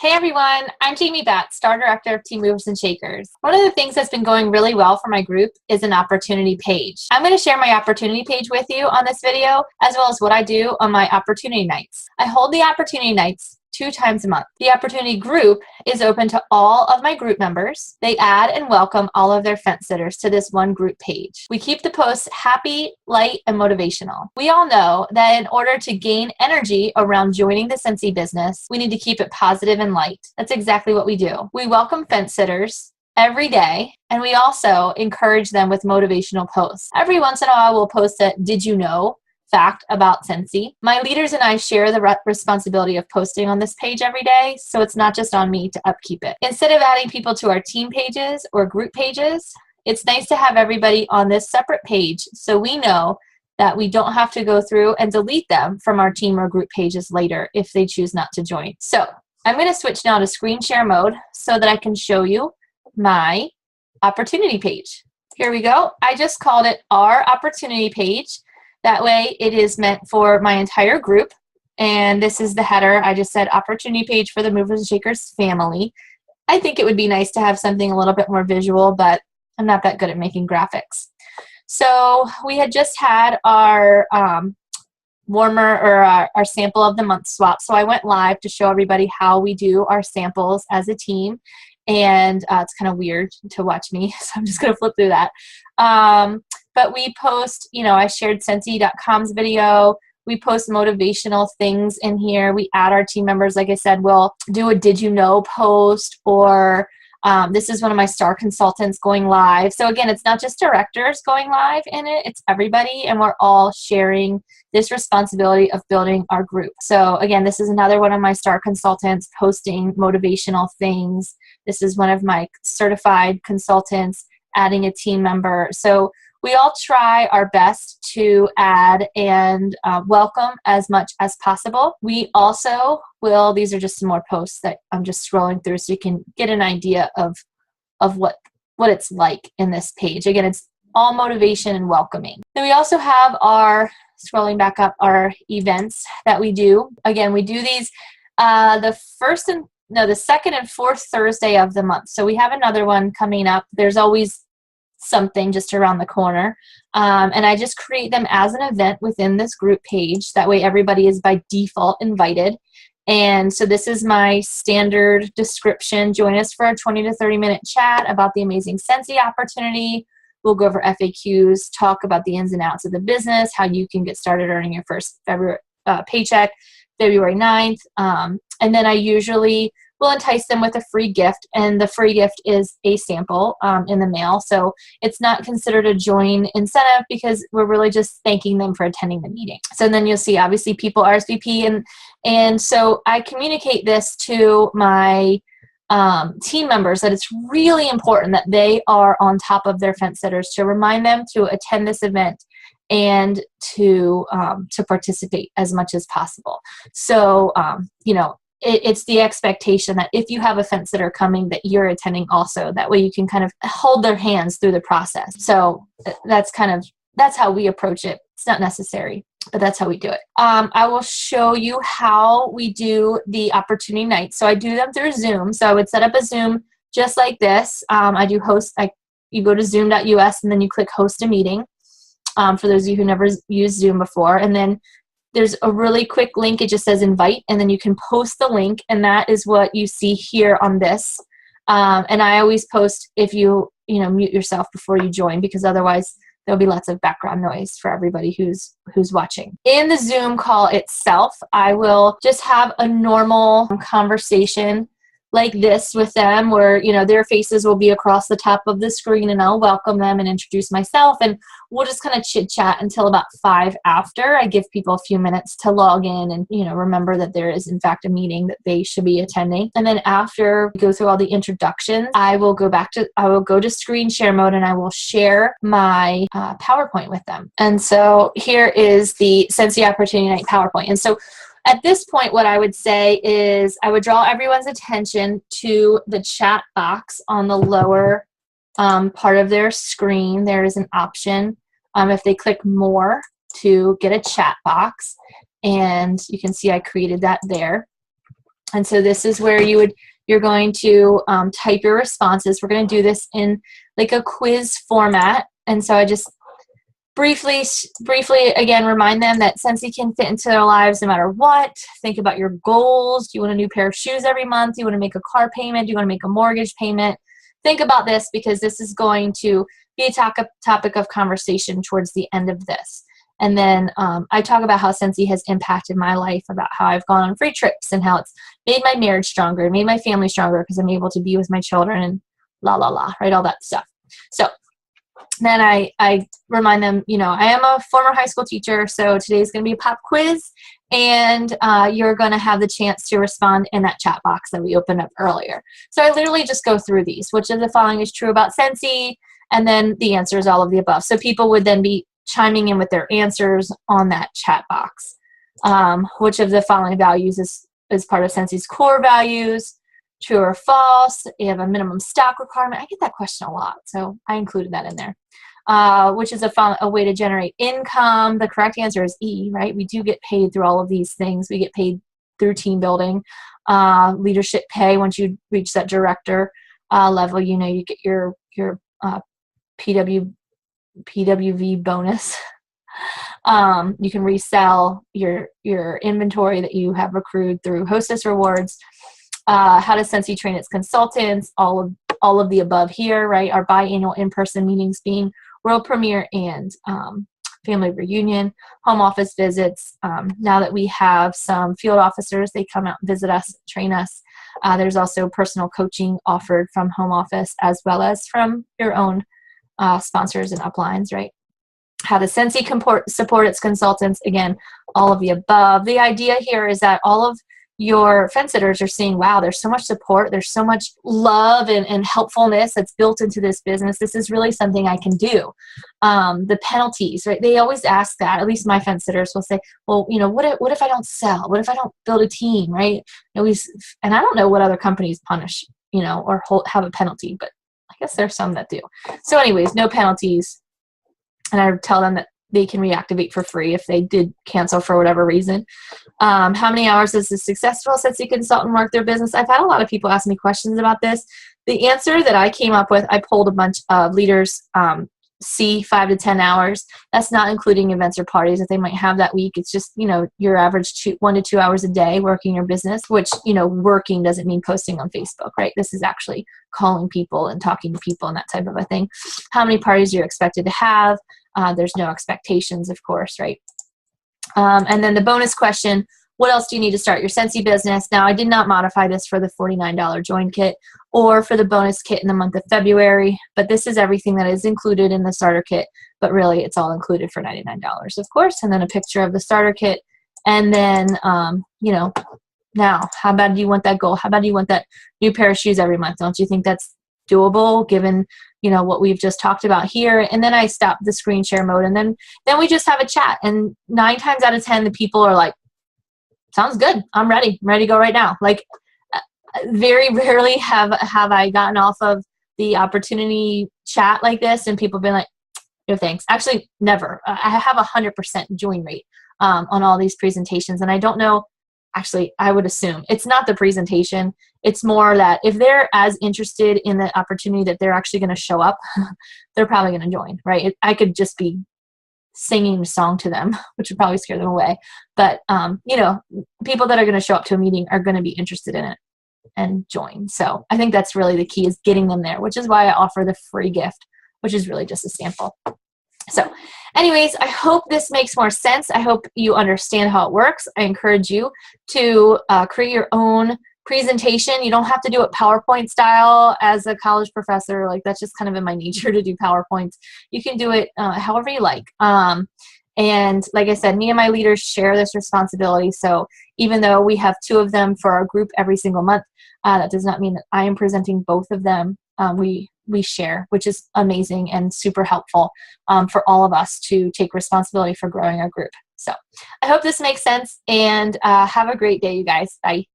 Hey everyone, I'm Jamie Batts, Star Director of Team Movers and Shakers. One of the things that's been going really well for my group is an opportunity page. I'm going to share my opportunity page with you on this video, as well as what I do on my opportunity nights. I hold the opportunity nights 2 times a month. The opportunity group is open to all of my group members. They add and welcome all of their fence sitters to this one group page. We keep the posts happy, light, and motivational. We all know that in order to gain energy around joining the Scentsy business, we need to keep it positive and light. That's exactly what we do. We welcome fence sitters every day, and we also encourage them with motivational posts. Every once in a while, we'll post a "Did you know?" fact about Scentsy. My leaders and I share the responsibility of posting on this page every day, so it's not just on me to upkeep it. Instead of adding people to our team pages or group pages, it's nice to have everybody on this separate page so we know that we don't have to go through and delete them from our team or group pages later if they choose not to join. So I'm going to switch now to screen share mode so that I can show you my opportunity page. Here we go. I just called it our opportunity page. That way it is meant for my entire group. And this is the header. I just said opportunity page for the Movers and Shakers family. I think it would be nice to have something a little bit more visual, but I'm not that good at making graphics. So we had just had our warmer or our sample of the month swap. So I went live to show everybody how we do our samples as a team. And it's kind of weird to watch me, so I'm just going to flip through that. But we post, I shared Scentsy.com's video. We post motivational things in here. We add our team members. Like I said, we'll do a "Did you know?" post, or this is one of my star consultants going live. So again, it's not just directors going live in it, it's everybody, and we're all sharing this responsibility of building our group. So again, this is another one of my star consultants posting motivational things. This is one of my certified consultants adding a team member. So we all try our best to add and welcome as much as possible. We also will, these are just some more posts that I'm just scrolling through so you can get an idea of what it's like in this page. Again, it's all motivation and welcoming. Then we also have our, scrolling back up, our events that we do. Again, we do these the second and fourth Thursday of the month. So we have another one coming up. There's always something just around the corner. And I just create them as an event within this group page. That way everybody is by default invited. And so this is my standard description. Join us for a 20 to 30 minute chat about the amazing Scentsy opportunity. We'll go over FAQs, talk about the ins and outs of the business, how you can get started earning your first paycheck February 9th. And then I usually will entice them with a free gift, and the free gift is a sample in the mail. So it's not considered a join incentive because we're really just thanking them for attending the meeting. So then you'll see obviously people RSVP, and so I communicate this to my team members that it's really important that they are on top of their fence sitters, to remind them to attend this event and to participate as much as possible. So it's the expectation that if you have a fence sitter coming, that you're attending also. That way you can kind of hold their hands through the process. So that's how we approach it. It's not necessary, but that's how we do it. I will show you how we do the opportunity nights. So I do them through Zoom. So I would set up a Zoom just like this. I do host, you go to zoom.us and then you click host a meeting. For those of you who never used Zoom before. And then there's a really quick link. It just says invite, and then you can post the link, and that is what you see here on this. And I always post if you mute yourself before you join, because otherwise there'll be lots of background noise for everybody who's watching. In the Zoom call itself, I will just have a normal conversation like this with them, where their faces will be across the top of the screen, and I'll welcome them and introduce myself, and we'll just kind of chit chat until about 5 after. I give people a few minutes to log in and remember that there is in fact a meeting that they should be attending. And then after we go through all the introductions, I will go to screen share mode, and I will share my PowerPoint with them. And so here is the Scentsy Opportunity Night PowerPoint. And so at this point, what I would say is I would draw everyone's attention to the chat box on the lower part of their screen. There is an option if they click more to get a chat box, and you can see I created that there. And so this is where you're going to type your responses. We're going to do this in like a quiz format. And so I just briefly again remind them that Scentsy can fit into their lives no matter what. Think about your goals. Do you want a new pair of shoes every month? Do you want to make a car payment? Do you want to make a mortgage payment? Think about this, because this is going to be a topic of conversation towards the end of this. And then I talk about how Scentsy has impacted my life, about how I've gone on free trips and how it's made my marriage stronger, made my family stronger because I'm able to be with my children and la, la, la, right? All that stuff. So then I remind them, you know, I am a former high school teacher, so today's going to be a pop quiz, and you're going to have the chance to respond in that chat box that we opened up earlier. So I literally just go through these. Which of the following is true about Scentsy? And then the answer is all of the above. So people would then be chiming in with their answers on that chat box. Which of the following values is part of Scentsy's core values? True or false? You have a minimum stock requirement. I get that question a lot, so I included that in there. Which is a way to generate income? The correct answer is E, right? We do get paid through all of these things. We get paid through team building, leadership pay. Once you reach that director level, you know, you get your PWV bonus. You can resell your inventory that you have accrued through Hostess Rewards. How does Scentsy train its consultants? All of the above here, right? Our biannual in-person meetings being world premiere and family reunion, home office visits. Now that we have some field officers, they come out and visit us, train us. There's also personal coaching offered from home office as well as from your own sponsors and uplines, right? How does Scentsy support its consultants? Again, all of the above. The idea here is that all of your fence sitters are seeing, wow, there's so much support, there's so much love and helpfulness that's built into this business. This is really something I can do. The penalties, right? They always ask that. At least my fence sitters will say, well, you know, what if I don't sell? What if I don't build a team, right? And I don't know what other companies punish, you know, or have a penalty, but I guess there's some that do. So anyways, no penalties. And I tell them that they can reactivate for free if they did cancel for whatever reason. How many hours does a successful Scentsy consultant work their business? I've had a lot of people ask me questions about this. The answer that I came up with, I polled a bunch of leaders, C, 5 to 10 hours. That's not including events or parties that they might have that week. It's just, you know, your average 1 to 2 hours a day working your business, which, you know, working doesn't mean posting on Facebook, right? This is actually calling people and talking to people and that type of a thing. How many parties you're expected to have? There's no expectations, of course, right? And then the bonus question, what else do you need to start your Scentsy business? Now, I did not modify this for the $49 join kit or for the bonus kit in the month of February, but this is everything that is included in the starter kit, but really it's all included for $99, of course, and then a picture of the starter kit. And then, you know, now, how bad do you want that goal? How bad do you want that new pair of shoes every month? Don't you think that's doable given, you know, what we've just talked about here? And then I stop the screen share mode, and then we just have a chat, and 9 times out of 10 the people are like, sounds good, I'm ready to go right now. Like, very rarely have I gotten off of the opportunity chat like this and people been like, no thanks. Actually, never. I have 100% join rate on all these presentations, and I don't know. Actually, I would assume it's not the presentation. It's more that if they're as interested in the opportunity that they're actually going to show up, they're probably going to join, right? I could just be singing a song to them, which would probably scare them away. But, you know, people that are going to show up to a meeting are going to be interested in it and join. So I think that's really the key, is getting them there, which is why I offer the free gift, which is really just a sample. So anyways, I hope this makes more sense. I hope you understand how it works. I encourage you to create your own presentation. You don't have to do it PowerPoint style as a college professor. Like, that's just kind of in my nature to do PowerPoints. You can do it however you like. And like I said, me and my leaders share this responsibility. So even though we have 2 of them for our group every single month, that does not mean that I am presenting both of them. We share, which is amazing and super helpful for all of us to take responsibility for growing our group. So I hope this makes sense, and have a great day, you guys. Bye.